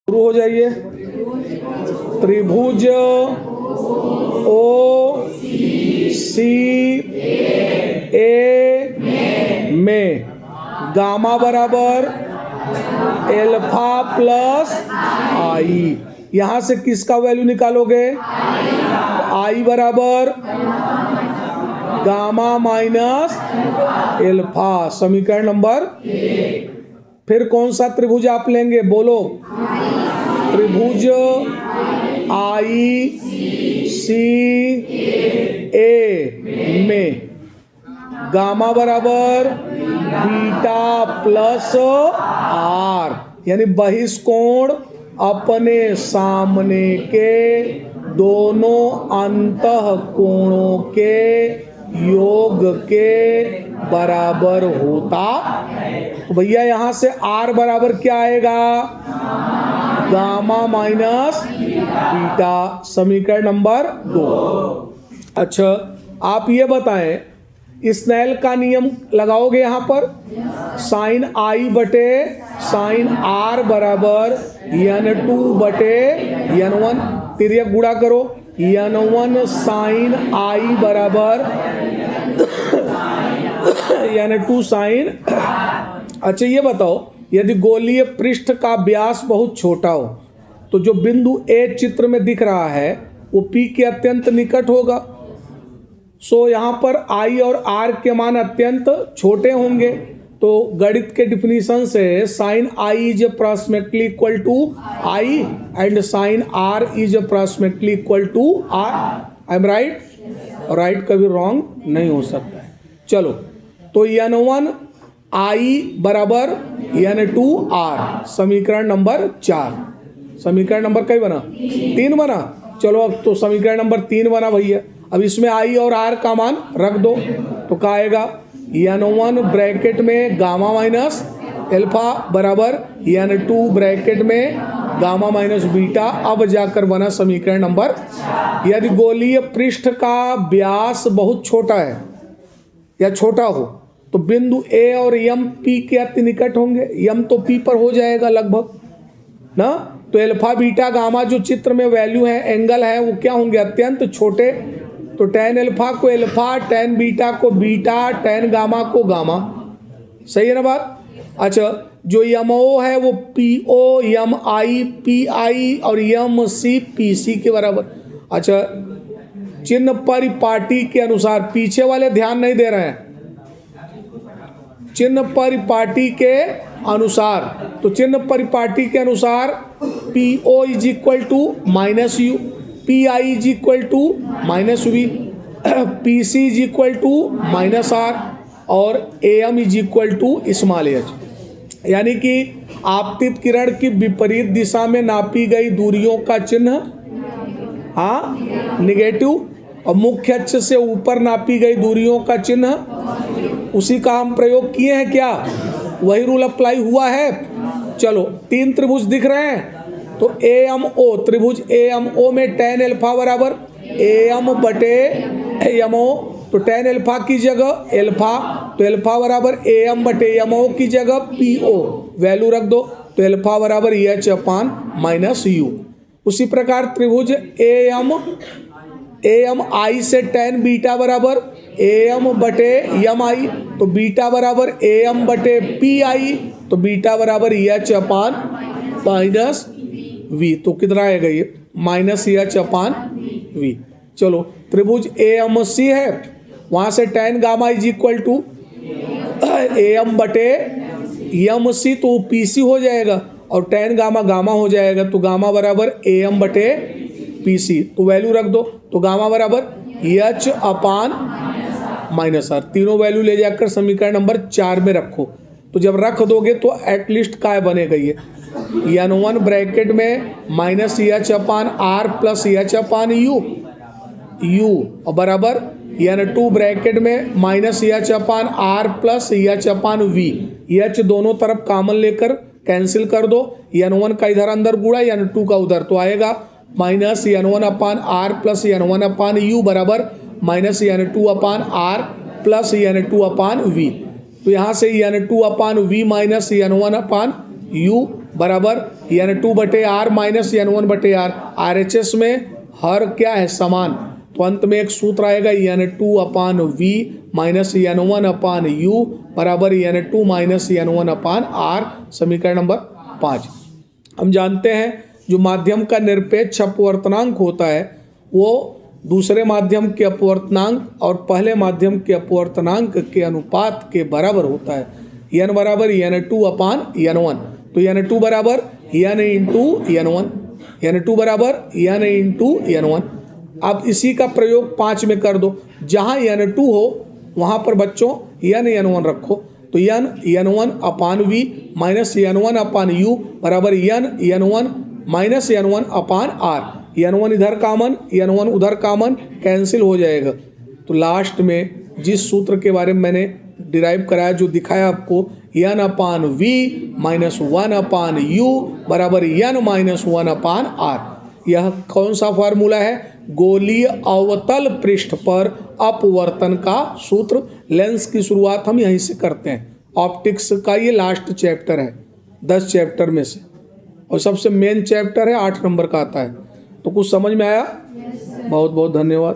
शुरू हो जाइए। त्रिभुज ओ सी ए में गामा बराबर एल्फा प्लस आई। यहां से किसका वैल्यू निकालोगे? आई बराबर गामा माइनस एल्फा, समीकरण नंबर। फिर कौन सा त्रिभुज आप लेंगे? बोलो। त्रिभुज आई सी ए में गामा बराबर बीटा प्लस आर, यानी बहिष्कोण अपने सामने के दोनों अंतः कोणों के योग के बराबर होता। तो भैया यहां से आर बराबर क्या आएगा? गामा माइनस बीटा, समीकरण नंबर 2। अच्छा, आप ये बताएं, स्नेल का नियम लगाओगे यहां पर? साइन आई बटे साइन आर बराबर n2 बटे n1, तिर्यक गुणा करो। n1 साइन आई बराबर n2 साइन। अच्छा ये बताओ, यदि गोलीय पृष्ठ का व्यास बहुत छोटा हो तो जो बिंदु ए चित्र में दिख रहा है वो P के अत्यंत निकट होगा। सो यहाँ पर I और R के मान अत्यंत छोटे होंगे। तो गणित के डिफिनीशन से sine I is approximately equal to I and sine R is approximately equal to R। I am right? Right कभी रॉन्ग नहीं हो सकता है। चलो, तो n1 I बराबर n2 R, समीकरण नंबर 4। समीकरण नंबर कई बना? 3 बना। चलो अब तो समीकरण नंबर 3 बना भैया। अब इसमें I और R का मान रख दो तो क्या आएगा? n1 ब्रैकेट में गामा माइनस एल्फा बराबर n2 ब्रैकेट में गामा माइनस बीटा। अब जाकर बना समीकरण नंबर। यदि गोलीय पृष्ठ का व्यास बहुत छोटा है या छोटा हो तो बिंदु A और M P के अति निकट होंगे। M तो P पर हो जाएगा लगभग ना। तो एल्फा बीटा गामा जो चित्र में वैल्यू है, एंगल है, वो क्या होंगे? अत्यंत छोटे। तो tan एल्फा को एल्फा, tan बीटा को बीटा, tan गामा को गामा। सही है ना बात? अच्छा, जो MO है वो PO, MI PI और MC PC के बराबर। अच्छा, चिन्ह परिपाटी के अनुसार, पीछे वाले ध्यान नहीं दे रहे हैं, चिन्ह परिपाटी के अनुसार, तो चिन्ह परिपाटी के अनुसार PO is equal to minus u, PI is equal to minus v, PC is equal to minus r और AM is equal to small h. यानी कि आपतित किरण की विपरीत दिशा में नापी गई दूरियों का चिन्ह निगेटिव, और मुख्य अक्ष से ऊपर नापी गई दूरियों का चिन्ह, उसी का हम प्रयोग किए हैं। क्या वही रूल अप्लाई हुआ है? चलो, 3 त्रिभुज दिख रहे हैं। तो AMO त्रिभुज AMO में tan एल्फा बराबर AM बटे MO, तो tan एल्फा की जगह एल्फा, तो एल्फा बराबर AM बटे MO की जगह PO वैल्यू रख दो, तो एल्फा बराबर EH अपान माइनस U। उसी प्रकार त्रिभुज AMI से tan बीटा बराबर AM बटे MI, तो बीटा बराबर AM बटे PI, तो बीटा बराबर EH अपान माइनस V। तो कितना आएगा ये? Minus EH upon V। चलो, त्रिभुज AMC है, वहाँ से tan gamma is equal to AM बटे MC, तो PC हो जाएगा, और tan गामा गामा हो जाएगा, तो गामा बराबर AM बटे PC, तो वैल्यू रख दो, तो गामा बराबर EH अपान माइनस आर। तीनों वैल्यू ले जाकर समीकरण नंबर 4 में रखो। तो जब रख दोगे तो एटलीस्ट काय बनेगा ये? n1 ब्रैकेट में माइनस EH अपान R प्लस EH अपान U और बराबर n2 ब्रैकेट में माइनस EH अपान R plus EH upon V। EH दोनों तरफ कॉमन लेकर कैंसिल कर दो, n1 का इधर अंदर गुणा, n2 का उधर, तो आएगा माइनस n1 अपान R प्लस n1 अपान U बराबर माइनस n2 अपान R प्लस n2 अपान V। तो यहाँ से n2 अपान V माइनस n1 अपान u बराबर n2/r माइनस n1/r। RHS में हर क्या है, समान, तो अंत में एक सूत्र आएगा n2/v माइनस n1/u बराबर n2 माइनस n1/r। समीकरण नंबर 5। हम जानते हैं जो माध्यम का निरपेक्ष अपवर्तनांक होता है वो दूसरे माध्यम के अपवर्तनांक और पहले माध्यम के अपवर्तनांक के अनुपात के बराबर होता है। n बराबर n2/n1, तो n2 बराबर n इंटू n1, n2 बराबर n इंटू n1। अब इसी का प्रयोग 5 में कर दो, जहाँ n2 हो वहाँ पर बच्चों n n1 रखो, तो n1/v माइनस n1/u बराबर n1 माइनस n1/r। n1 इधर कामन, n1 उधर कामन, कैंसिल हो जाएगा। तो लास्ट में जिस सूत्र के बारे में मैंने डिराइव कराया, जो दिखाया आपको, n/v माइनस 1/u बराबर n माइनस 1/r। यह कौन सा फार्मूला है? गोलीय अवतल पृष्ठ पर अपवर्तन का सूत्र। लेंस की शुरुआत हम यहीं से करते हैं। ऑप्टिक्स का ये लास्ट चैप्टर है 10 चैप्टर में से, और सबसे मेन चैप्टर है 8 नंबर का आता है। तो कुछ समझ में आया? बहुत बहुत धन्यवाद।